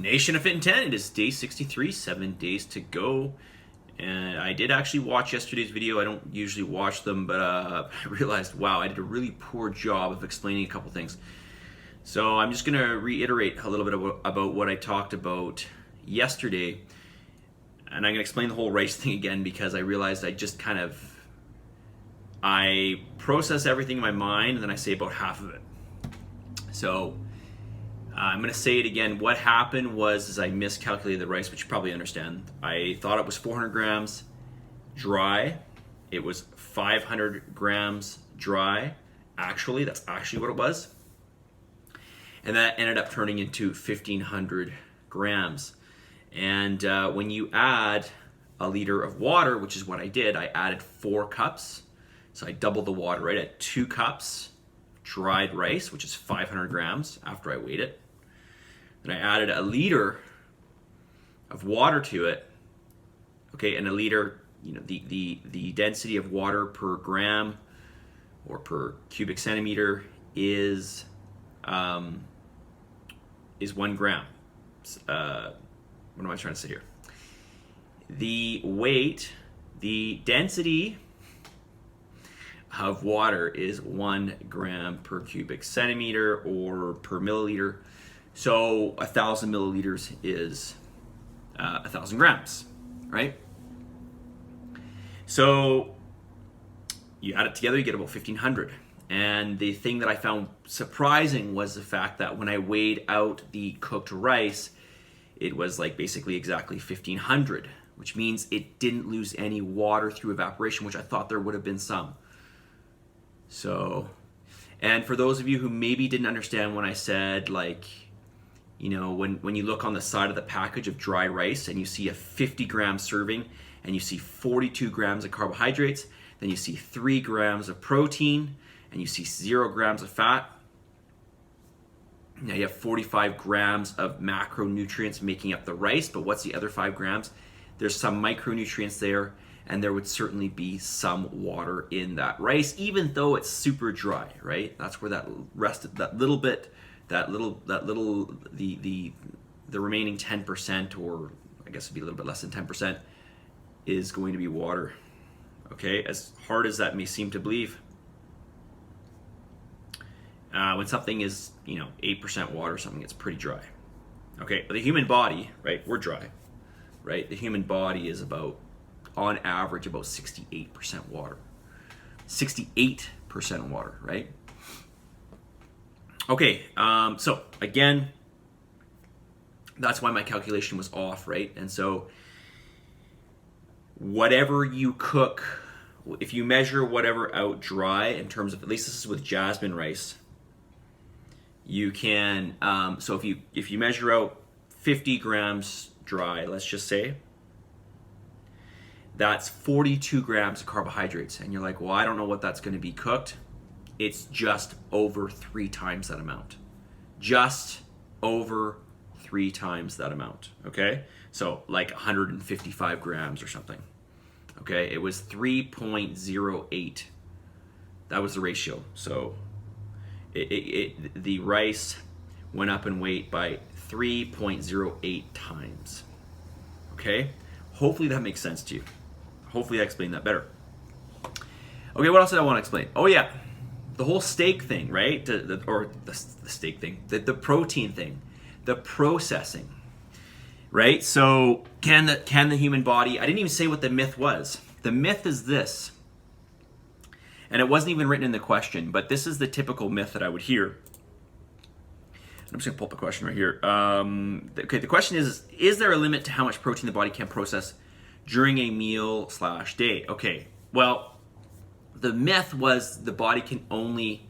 Nation of Fitin10, it is day 63, 7 days to go. And I did actually watch yesterday's video. I don't usually watch them, but I realized, wow, I did a really poor job of explaining a couple things. So I'm just gonna reiterate a little bit about what I talked about yesterday. And I'm gonna explain the whole rice thing again because I realized I process everything in my mind and then I say about half of it. So I'm going to say it again. What happened was I miscalculated the rice, which you probably understand. I thought it was 400 grams dry. It was 500 grams dry. Actually, that's actually what it was. And that ended up turning into 1,500 grams. And when you add a liter of water, which is what I did, I added 4 cups. So I doubled the water, right, at 2 cups dried rice, which is 500 grams after I weighed it. Then I added a liter of water to it. Okay, and a liter, you know, the density of water per gram or per cubic centimeter is 1 gram. What am I trying to say here? The weight, the density of water is 1 gram per cubic centimeter or per milliliter. So 1,000 milliliters is 1,000 grams, right? So you add it together, you get about 1,500. And the thing that I found surprising was the fact that when I weighed out the cooked rice, it was like basically exactly 1,500, which means it didn't lose any water through evaporation, which I thought there would have been some. So, and for those of you who maybe didn't understand when I said, like, you know, when you look on the side of the package of dry rice and you see a 50-gram serving and you see 42 grams of carbohydrates, then you see 3 grams of protein and you see 0 grams of fat. Now you have 45 grams of macronutrients making up the rice, but what's the other 5 grams? There's some micronutrients there, and there would certainly be some water in that rice, even though it's super dry, right? That's where the remaining 10%, or I guess it'd be a little bit less than 10%, is going to be water. Okay, as hard as that may seem to believe, when something is, 8% water, something gets pretty dry. Okay, but the human body, right? We're dry, right? The human body is on average about 68% water. 68% water, right? Okay, so again, that's why my calculation was off, right? And so whatever you cook, if you measure whatever out dry in terms of, at least this is with jasmine rice, you can, so if you measure out 50 grams dry, let's just say, that's 42 grams of carbohydrates. And you're like, well, I don't know what that's going to be cooked. It's just over 3 times that amount. Just over 3 times that amount, okay? So like 155 grams or something, okay? It was 3.08. That was the ratio. So the rice went up in weight by 3.08 times, okay? Hopefully that makes sense to you. Hopefully I explained that better. Okay, what else did I want to explain? Oh yeah, the whole steak thing, right? The steak thing, the protein thing, the processing, right? So can the human body, I didn't even say what the myth was. The myth is this, and it wasn't even written in the question, but this is the typical myth that I would hear. I'm just gonna pull up the question right here. Okay, the question is there a limit to how much protein the body can process during a meal/day? Okay, well, the myth was the body can only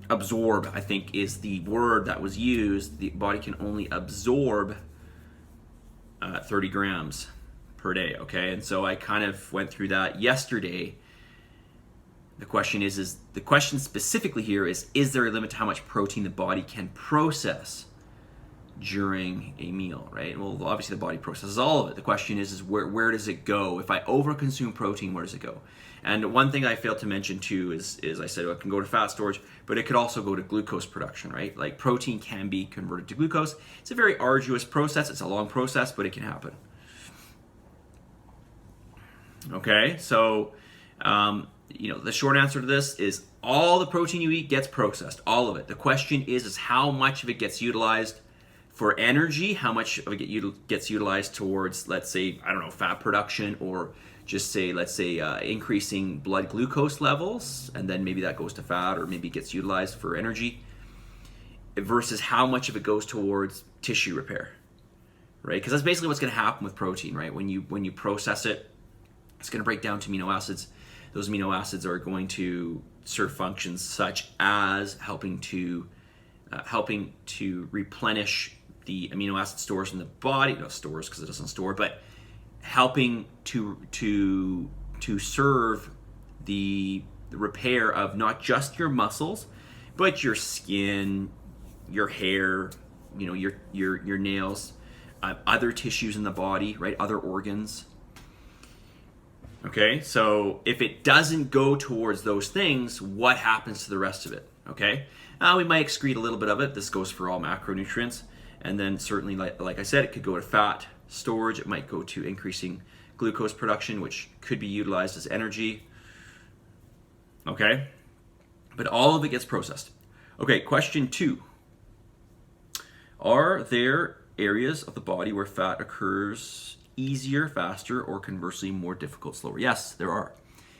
absorb, I think is the word that was used, the body can only absorb 30 grams per day, okay? And so I kind of went through that yesterday. The question the question specifically here is there a limit to how much protein the body can process during a meal, right? Well, obviously the body processes all of it. The question is where does it go? If I overconsume protein, where does it go? And one thing I failed to mention too is I said it can go to fat storage, but it could also go to glucose production, right? Like protein can be converted to glucose. It's a very arduous process. It's a long process, but it can happen. Okay, so the short answer to this is all the protein you eat gets processed, all of it. The question is how much of it gets utilized for energy, how much of it gets utilized towards, let's say, I don't know, fat production, or just say, let's say, increasing blood glucose levels, and then maybe that goes to fat, or maybe gets utilized for energy, versus how much of it goes towards tissue repair, right? Because that's basically what's going to happen with protein, right? When you process it, it's going to break down to amino acids. Those amino acids are going to serve functions such as helping to replenish the amino acid stores in the body. No stores because it doesn't store, but helping to serve the repair of not just your muscles, but your skin, your hair, your nails, other tissues in the body, right? Other organs. Okay, so if it doesn't go towards those things, what happens to the rest of it? Okay, we might excrete a little bit of it. This goes for all macronutrients. And then certainly, like I said, it could go to fat storage. It might go to increasing glucose production, which could be utilized as energy. Okay, but all of it gets processed. Okay, question 2. Are there areas of the body where fat occurs easier, faster, or conversely more difficult, slower? Yes, there are.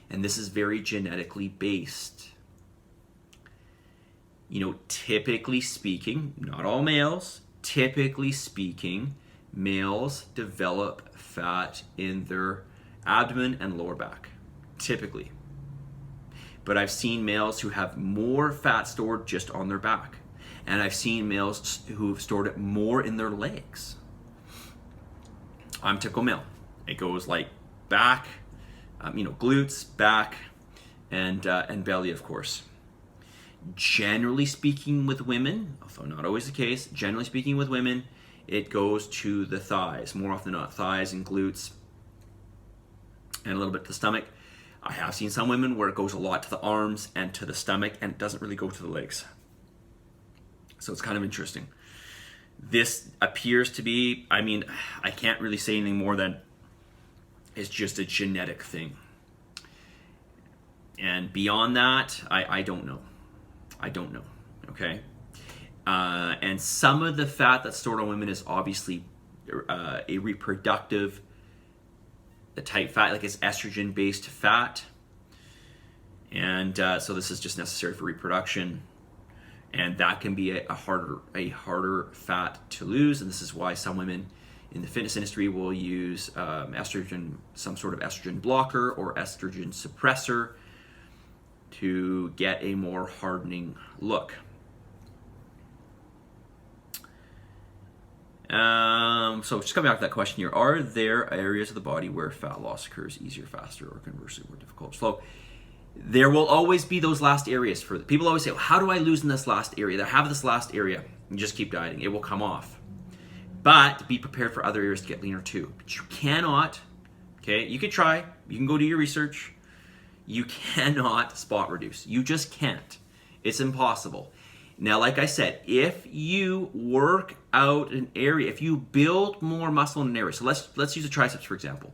And this is very genetically based. Typically speaking, not all males, typically speaking, males develop fat in their abdomen and lower back, typically. But I've seen males who have more fat stored just on their back. And I've seen males who've stored it more in their legs. I'm typical male. It goes like back, glutes, back, and belly, of course. Generally speaking with women, although not always the case, generally speaking with women, it goes to the thighs, more often than not, thighs and glutes, and a little bit to the stomach. I have seen some women where it goes a lot to the arms and to the stomach, and it doesn't really go to the legs. So it's kind of interesting. This appears to be, I can't really say anything more than it's just a genetic thing. And beyond that, I don't know. I don't know, okay? And some of the fat that's stored on women is obviously a reproductive type fat, like it's estrogen-based fat. And so this is just necessary for reproduction. And that can be a harder fat to lose. And this is why some women in the fitness industry will use estrogen, some sort of estrogen blocker or estrogen suppressor to get a more hardening look. So just coming back to that question here, are there areas of the body where fat loss occurs easier, faster, or conversely more difficult, slow? There will always be those last areas. For people always say, well, how do I lose in this last area? I have this last area. And just keep dieting. It will come off. But be prepared for other areas to get leaner too. But you cannot, okay, you could try. You can go do your research. You cannot spot reduce. You just can't. It's impossible. Now, like I said, if you work out an area, if you build more muscle in an area, so let's use the triceps, for example.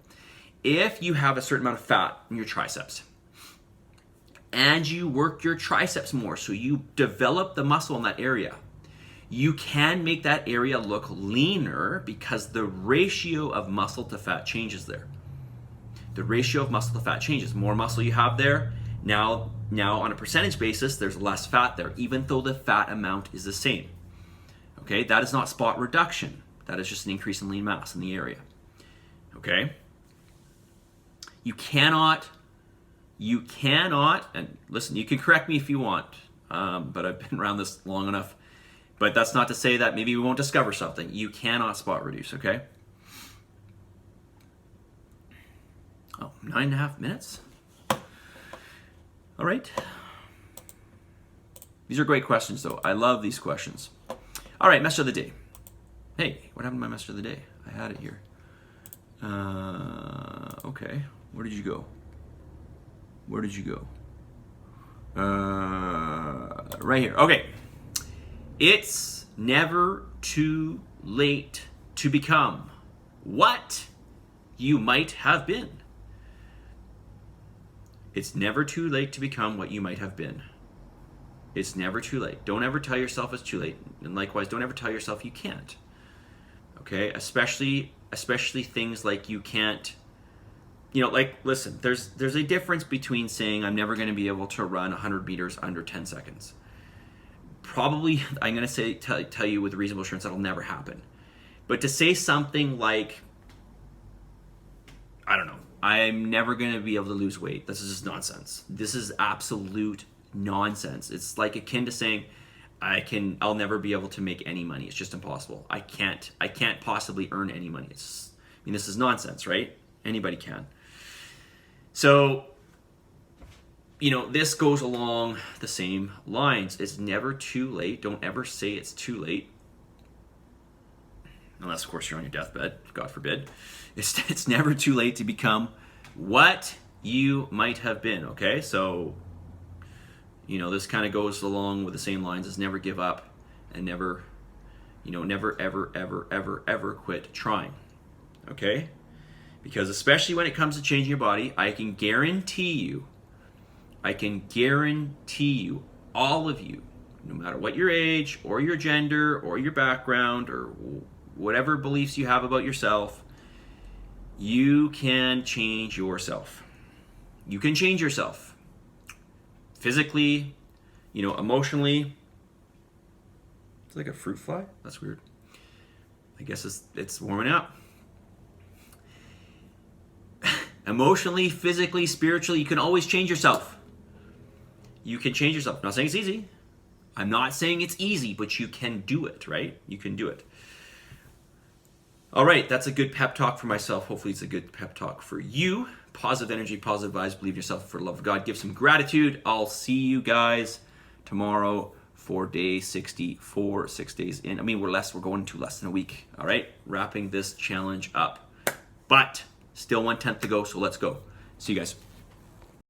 If you have a certain amount of fat in your triceps, and you work your triceps more, so you develop the muscle in that area, you can make that area look leaner because the ratio of muscle to fat changes there. The ratio of muscle to fat changes. More muscle you have there, now on a percentage basis, there's less fat there, even though the fat amount is the same. Okay, that is not spot reduction. That is just an increase in lean mass in the area. Okay? You cannot, and listen, you can correct me if you want, but I've been around this long enough. But that's not to say that maybe we won't discover something. You cannot spot reduce, okay? Oh, 9.5 minutes. All right. These are great questions, though. I love these questions. All right, message of the day. Hey, what happened to my message of the day? I had it here. Okay, where did you go? Where did you go? Right here. Okay. It's never too late to become what you might have been. It's never too late to become what you might have been. It's never too late. Don't ever tell yourself it's too late. And likewise, don't ever tell yourself you can't. Okay? Especially things like you can't, like, listen, there's a difference between saying I'm never going to be able to run 100 meters under 10 seconds. Probably, I'm going to tell you with reasonable assurance that'll never happen. But to say something like, I don't know, I'm never going to be able to lose weight. This is just nonsense. This is absolute nonsense. It's like akin to saying I'll never be able to make any money. It's just impossible. I can't possibly earn any money. This is nonsense, right? Anybody can. So, this goes along the same lines. It's never too late. Don't ever say it's too late. Unless, of course, you're on your deathbed. God forbid. It's never too late to become what you might have been, okay? So, this kind of goes along with the same lines as never give up and never, never, ever, ever, ever, ever quit trying, okay? Because especially when it comes to changing your body, I can guarantee you, all of you, no matter what your age or your gender or your background or whatever beliefs you have about yourself, you can change yourself. You can change yourself. Physically, emotionally. It's like a fruit fly? That's weird. I guess it's warming up. Emotionally, physically, spiritually, you can always change yourself. You can change yourself. I'm not saying it's easy. I'm not saying it's easy, but you can do it, right? You can do it. All right, that's a good pep talk for myself. Hopefully it's a good pep talk for you. Positive energy, positive vibes, believe in yourself for the love of God. Give some gratitude. I'll see you guys tomorrow for day 64, 6 days in. We're going to less than a week. All right, wrapping this challenge up. But still 1/10 to go, so let's go. See you guys.